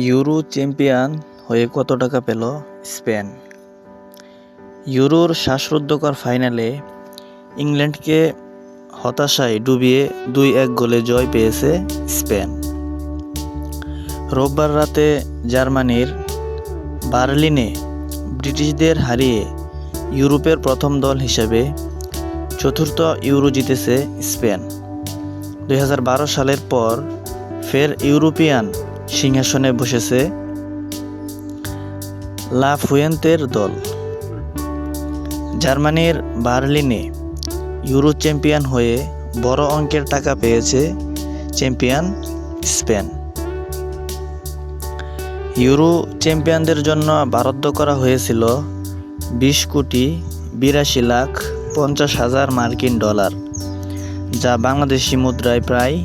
Euro champion হয়ে কত টাকা পেল স্পেন? ইউরোর শ্বাসরুদ্ধকর ফাইনালে ইংল্যান্ডকে হতাশায় ডুবিয়ে 2-1 গোলে জয় পেয়েছে স্পেন। রোববার রাতে জার্মানির বার্লিনে ব্রিটিশদের হারিয়ে ইউরোপের প্রথম দল হিসেবে চতুর্থ ইউরো জিতেছে স্পেন। 2012 সালের পর ফের ইউরোপিয়ান সিংহাসনে বসেছে লা ফুয়েন্তের দল। জার্মানির বার্লিনে ইউরো চ্যাম্পিয়ন হয়ে বড় অঙ্কের টাকা পেয়েছে চ্যাম্পিয়ন স্পেন। ইউরো চ্যাম্পিয়নদের জন্য বরাদ্দ করা হয়েছিল 20,82,50,000 মার্কিন ডলার, যা বাংলাদেশি মুদ্রায় প্রায়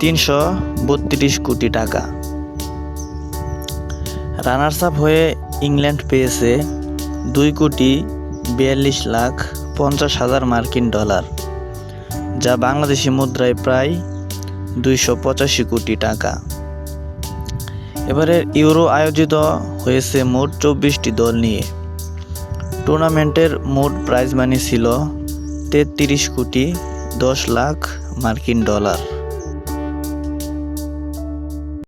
332 কোটি টাকা। রানার্স আপ হয়ে ইংল্যান্ড পেয়েছে 2,42,50,000 মার্কিন ডলার, যা বাংলাদেশি মুদ্রায় প্রায় 285 কোটি টাকা। এবারে ইউরো আয়োজিত হয়েছে মোট 24টি দল নিয়ে। টুর্নামেন্টের মোট প্রাইজ মানি ছিল 33,10,00,000 মার্কিন ডলার।